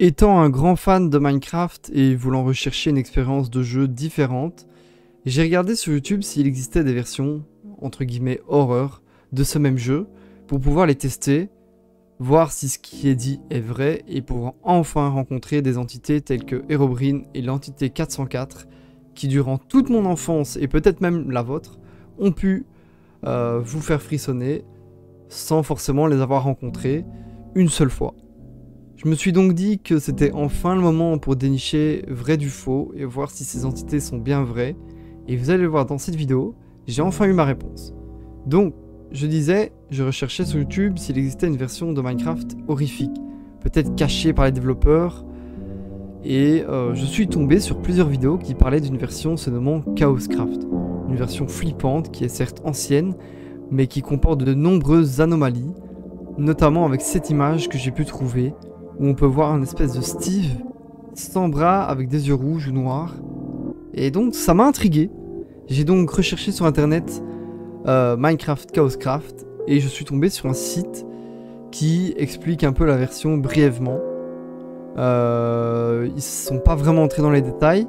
Étant un grand fan de Minecraft et voulant rechercher une expérience de jeu différente, j'ai regardé sur YouTube s'il existait des versions, entre guillemets, horreur de ce même jeu, pour pouvoir les tester, voir si ce qui est dit est vrai, et pouvoir enfin rencontrer des entités telles que Herobrine et l'entité 404, qui durant toute mon enfance, et peut-être même la vôtre, ont pu vous faire frissonner, sans forcément les avoir rencontrés une seule fois. Je me suis donc dit que c'était enfin le moment pour dénicher vrai du faux et voir si ces entités sont bien vraies. Et vous allez le voir dans cette vidéo, j'ai enfin eu ma réponse. Donc, je disais, je recherchais sur YouTube s'il existait une version de Minecraft horrifique, peut-être cachée par les développeurs. Et je suis tombé sur plusieurs vidéos qui parlaient d'une version se nommant Chaoscraft. Une version flippante qui est certes ancienne, mais qui comporte de nombreuses anomalies, notamment avec cette image que j'ai pu trouver, où on peut voir une espèce de Steve sans bras avec des yeux rouges ou noirs. Et donc ça m'a intrigué. J'ai donc recherché sur internet Minecraft Chaoscraft et je suis tombé sur un site qui explique un peu la version brièvement. Ils ne sont pas vraiment entrés dans les détails,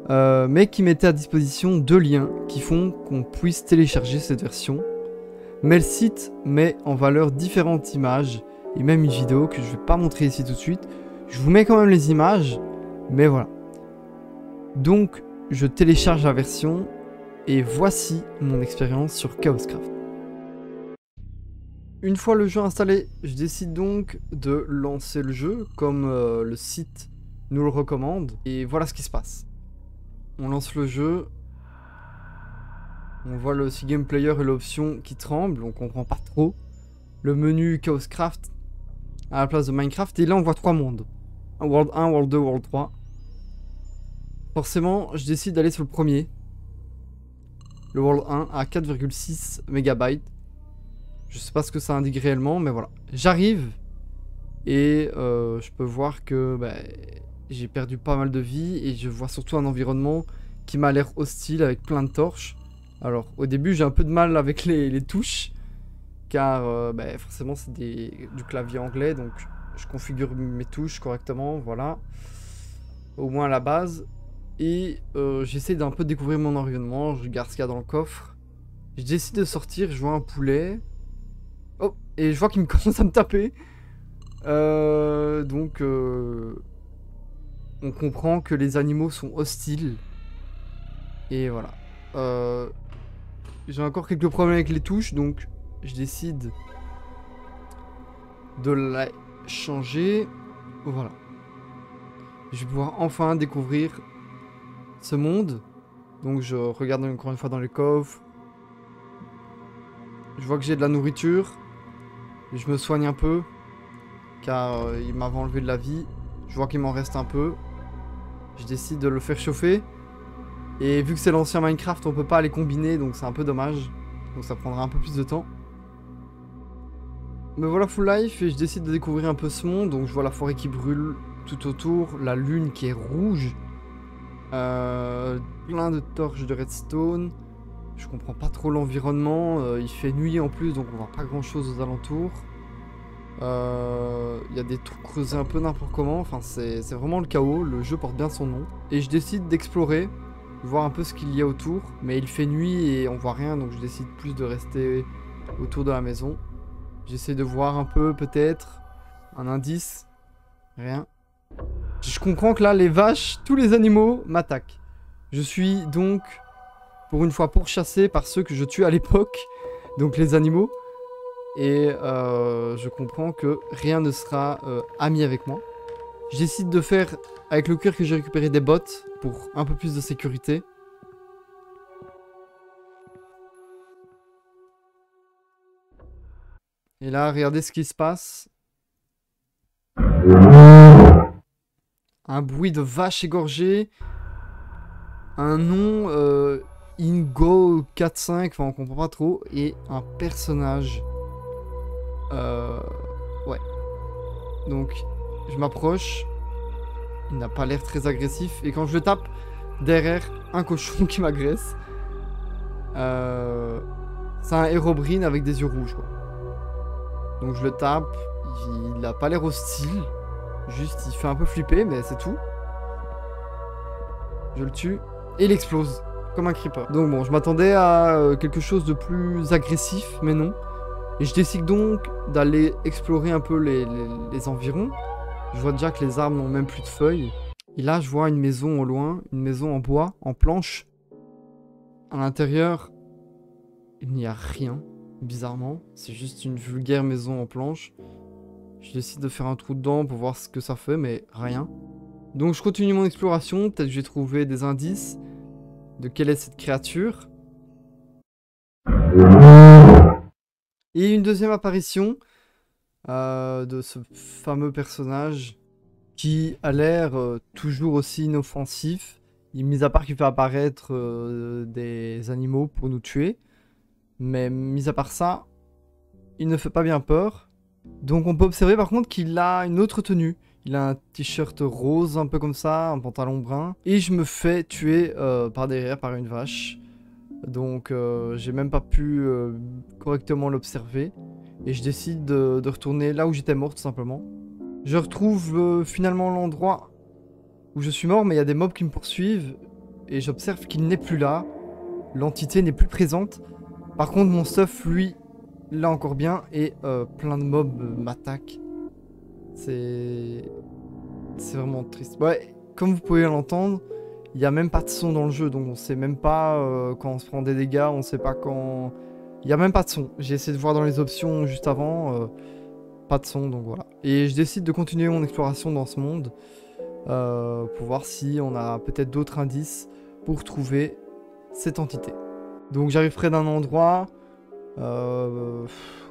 mais qui mettaient à disposition 2 liens qui font qu'on puisse télécharger cette version. Mais le site met en valeur différentes images et même une vidéo que je vais pas montrer ici tout de suite. Je vous mets quand même les images, mais voilà. Donc, je télécharge la version et voici mon expérience sur Chaoscraft. Une fois le jeu installé, je décide donc de lancer le jeu comme le site nous le recommande. Et voilà ce qui se passe. On lance le jeu. On voit le Game Player et l'option qui tremble, on comprend pas trop. Le menu Chaoscraft à la place de Minecraft, et là on voit 3 mondes. World 1, World 2, World 3. Forcément, je décide d'aller sur le premier. Le World 1 à 4,6 MB. Je sais pas ce que ça indique réellement, mais voilà. J'arrive, et je peux voir que j'ai perdu pas mal de vie, et je vois surtout un environnement qui m'a l'air hostile avec plein de torches. Alors, au début, j'ai un peu de mal avec les touches, car forcément, c'est du clavier anglais, donc je configure mes touches correctement, voilà. Au moins à la base. Et j'essaie d'un peu découvrir mon environnement, je regarde ce qu'il y a dans le coffre. Je décide de sortir, je vois un poulet. Oh, et je vois qu'il me commence à me taper. Donc, on comprend que les animaux sont hostiles. Et voilà. J'ai encore quelques problèmes avec les touches, donc je décide de la changer. Voilà. Je vais pouvoir enfin découvrir ce monde. Donc je regarde encore une fois dans les coffres. Je vois que j'ai de la nourriture. Je me soigne un peu, car il m'avait enlevé de la vie. Je vois qu'il m'en reste un peu. Je décide de le faire chauffer. Et vu que c'est l'ancien Minecraft, on peut pas les combiner, donc c'est un peu dommage. Donc ça prendra un peu plus de temps. Me voilà full life et je décide de découvrir un peu ce monde. Donc je vois la forêt qui brûle tout autour, la lune qui est rouge. Plein de torches de redstone. Je comprends pas trop l'environnement. Il fait nuit en plus, donc on voit pas grand chose aux alentours. Il y a des trous creusés un peu n'importe comment. Enfin, c'est vraiment le chaos. Le jeu porte bien son nom. Et je décide d'explorer, voir un peu ce qu'il y a autour. Mais il fait nuit et on voit rien, donc je décide plus de rester autour de la maison. J'essaie de voir un peu, peut-être, un indice. Rien. Je comprends que là, les vaches, tous les animaux m'attaquent. Je suis donc, pour une fois, pourchassé par ceux que je tue à l'époque. Donc les animaux. Et je comprends que rien ne sera ami avec moi. Je décide de faire, avec le cuir que j'ai récupéré, des bottes pour un peu plus de sécurité. Et là, regardez ce qui se passe. Un bruit de vache égorgée. Un nom Ingo 45, enfin on comprend pas trop. Et un personnage. Ouais. Donc, je m'approche. Il n'a pas l'air très agressif. Et quand je le tape, derrière, un cochon qui m'agresse. C'est un Herobrine avec des yeux rouges, quoi. Donc je le tape. Il n'a pas l'air hostile. Juste, il fait un peu flipper, mais c'est tout. Je le tue. Et il explose. Comme un creeper. Donc bon, je m'attendais à quelque chose de plus agressif, mais non. Et je décide donc d'aller explorer un peu les environs. Je vois déjà que les arbres n'ont même plus de feuilles. Et là, je vois une maison au loin, une maison en bois, en planche. À l'intérieur, il n'y a rien, bizarrement. C'est juste une vulgaire maison en planche. Je décide de faire un trou dedans pour voir ce que ça fait, mais rien. Donc je continue mon exploration, peut-être que je vais trouver des indices de quelle est cette créature. Et une deuxième apparition de ce fameux personnage qui a l'air toujours aussi inoffensif, mis à part qu'il fait apparaître des animaux pour nous tuer. Mais mis à part ça, il ne fait pas bien peur. Donc on peut observer par contre qu'il a une autre tenue. Il a un t-shirt rose un peu comme ça, un pantalon brun. Et je me fais tuer par derrière par une vache. Donc j'ai même pas pu correctement l'observer. Et je décide de retourner là où j'étais mort tout simplement. Je retrouve finalement l'endroit où je suis mort, mais il y a des mobs qui me poursuivent. Et j'observe qu'il n'est plus là. L'entité n'est plus présente. Par contre mon stuff lui, là encore bien. Et plein de mobs m'attaquent. C'est vraiment triste. Ouais, comme vous pouvez l'entendre, il n'y a même pas de son dans le jeu, donc on sait même pas quand on se prend des dégâts, on sait pas quand... Il n'y a même pas de son. J'ai essayé de voir dans les options juste avant, pas de son, donc voilà. Et je décide de continuer mon exploration dans ce monde, pour voir si on a peut-être d'autres indices pour trouver cette entité. Donc j'arrive près d'un endroit,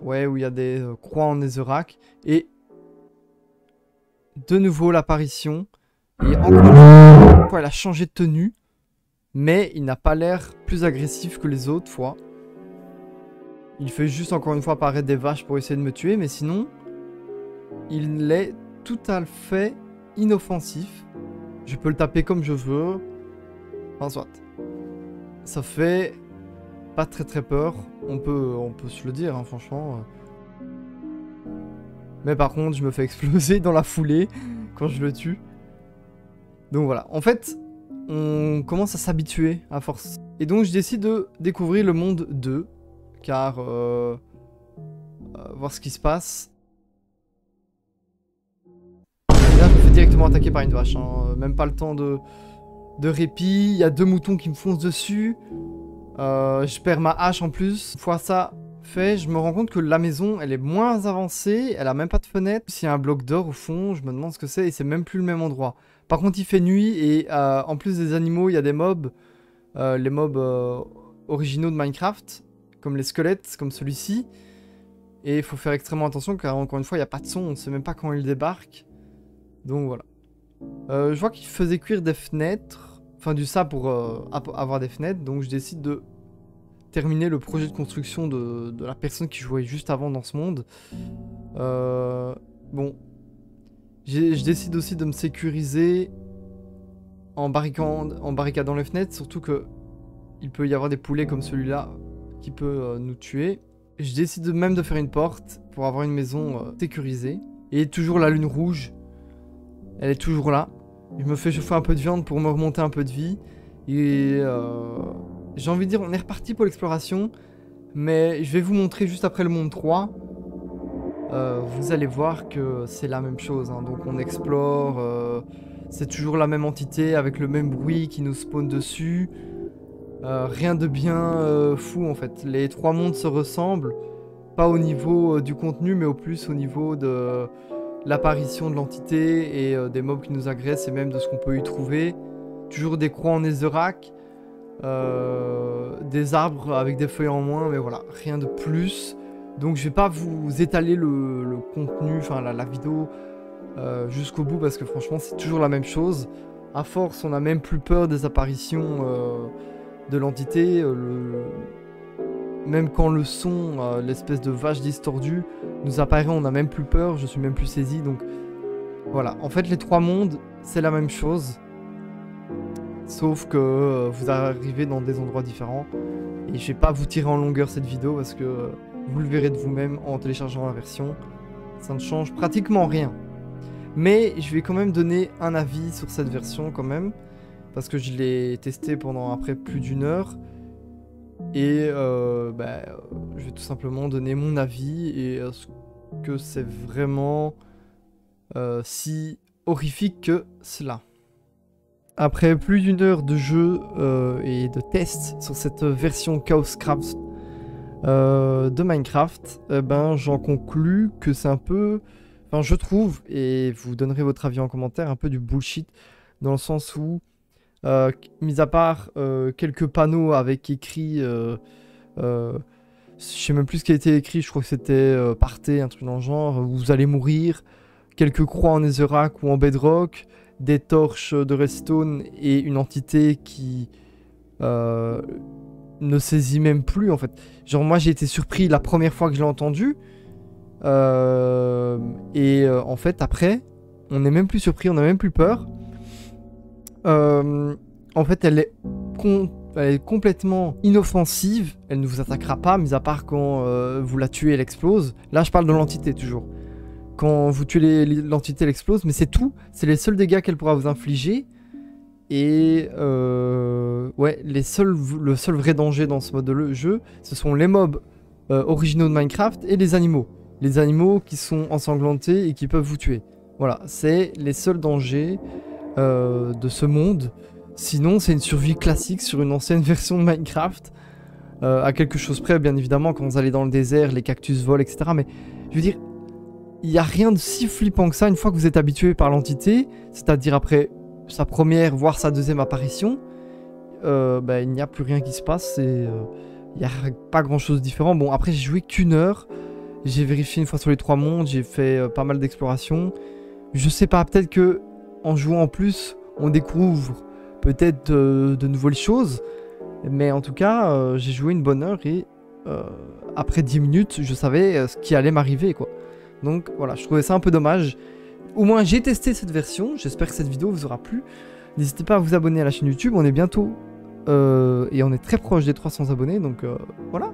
ouais, où il y a des croix en netherrack, et de nouveau l'apparition. Et encore une fois, elle a changé de tenue. Mais il n'a pas l'air plus agressif que les autres fois. Il fait juste encore une fois apparaître des vaches pour essayer de me tuer. Mais sinon, il est tout à fait inoffensif. Je peux le taper comme je veux. Enfin, soit. Ça fait pas très peur. On peut se le dire, hein, franchement. Mais par contre, je me fais exploser dans la foulée quand je le tue. Donc voilà. En fait, on commence à s'habituer à force. Et donc, je décide de découvrir le monde 2. Car... voir ce qui se passe. Et là, je me fais directement attaquer par une vache. Hein. Même pas le temps de répit. Il y a 2 moutons qui me foncent dessus. Je perds ma hache en plus. Une fois ça fait, je me rends compte que la maison, elle est moins avancée. Elle a même pas de fenêtre. S'il y a un bloc d'or au fond, je me demande ce que c'est. Et c'est même plus le même endroit. Par contre, il fait nuit. Et en plus des animaux, il y a des mobs. Les mobs originaux de Minecraft. Comme les squelettes, comme celui-ci. Et il faut faire extrêmement attention car encore une fois, il n'y a pas de son. On ne sait même pas quand il débarque. Donc voilà. Je vois qu'il faisait cuire des fenêtres. Enfin du sable pour avoir des fenêtres. Donc je décide de terminer le projet de construction de la personne qui jouait juste avant dans ce monde. Bon. Je décide aussi de me sécuriser en barricadant les fenêtres. Surtout que il peut y avoir des poulets comme celui-là qui peut nous tuer. Je décide même de faire une porte pour avoir une maison sécurisée. Et toujours la lune rouge. Elle est toujours là. Je me fais chauffer un peu de viande pour me remonter un peu de vie. Et j'ai envie de dire, on est reparti pour l'exploration. Mais je vais vous montrer juste après le monde 3. Vous allez voir que c'est la même chose. Hein. Donc on explore. C'est toujours la même entité avec le même bruit qui nous spawn dessus. Rien de bien fou en fait. Les 3 mondes se ressemblent. Pas au niveau du contenu, mais au plus au niveau de l'apparition de l'entité et des mobs qui nous agressent et même de ce qu'on peut y trouver. Toujours des croix en netherrack. Des arbres avec des feuilles en moins, mais voilà, rien de plus. Donc je vais pas vous étaler le contenu, enfin la vidéo jusqu'au bout parce que franchement c'est toujours la même chose. À force, on a même plus peur des apparitions de l'entité. Même quand le son, l'espèce de vache distordue, nous apparaît, on n'a même plus peur, je suis même plus saisi. Donc voilà, en fait les 3 mondes, c'est la même chose. Sauf que vous arrivez dans des endroits différents. Et je vais pas vous tirer en longueur cette vidéo parce que vous le verrez de vous-même en téléchargeant la version. Ça ne change pratiquement rien. Mais je vais quand même donner un avis sur cette version quand même, parce que je l'ai testé pendant après plus d'1 heure. Et je vais tout simplement donner mon avis et est-ce que c'est vraiment si horrifique que cela. Après plus d'1 heure de jeu et de test sur cette version Chaoscraft de Minecraft, j'en conclus que c'est un peu, enfin je trouve, et vous donnerez votre avis en commentaire, un peu du bullshit, dans le sens où, mis à part quelques panneaux avec écrit, je sais même plus ce qui a été écrit, je crois que c'était partez, un truc dans le genre, vous allez mourir, quelques croix en netherrack ou en bedrock, des torches de redstone et une entité qui ne saisit même plus en fait. Genre moi j'ai été surpris la première fois que je l'ai entendu en fait après on n'est même plus surpris, on n'a même plus peur. En fait elle est complètement inoffensive, elle ne vous attaquera pas mis à part quand vous la tuez elle explose. Là je parle de l'entité toujours. Quand vous tuez l'entité, elle explose, mais c'est tout. C'est les seuls dégâts qu'elle pourra vous infliger. Et ouais, le seul vrai danger dans ce mode de jeu, ce sont les mobs originaux de Minecraft et les animaux. Les animaux qui sont ensanglantés et qui peuvent vous tuer. Voilà, c'est les seuls dangers de ce monde. Sinon, c'est une survie classique sur une ancienne version de Minecraft. À quelque chose près, bien évidemment, quand vous allez dans le désert, les cactus volent, etc. Mais je veux dire... il n'y a rien de si flippant que ça une fois que vous êtes habitué par l'entité, c'est-à-dire après sa première voire sa deuxième apparition, il n'y a plus rien qui se passe et il n'y a pas grand chose de différent. Bon après j'ai joué qu'1 heure, j'ai vérifié une fois sur les 3 mondes, j'ai fait pas mal d'exploration. Je sais pas, peut-être que en jouant en plus on découvre peut-être de nouvelles choses, mais en tout cas j'ai joué une bonne heure et après 10 minutes je savais ce qui allait m'arriver quoi. Donc voilà, je trouvais ça un peu dommage. Au moins j'ai testé cette version, j'espère que cette vidéo vous aura plu. N'hésitez pas à vous abonner à la chaîne YouTube, on est bientôt et on est très proche des 300 abonnés, donc voilà.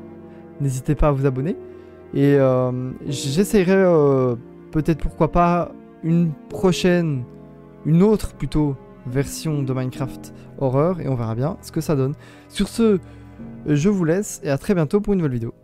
N'hésitez pas à vous abonner. Et j'essayerai peut-être pourquoi pas une autre plutôt version de Minecraft Horror et on verra bien ce que ça donne. Sur ce, je vous laisse et à très bientôt pour une nouvelle vidéo.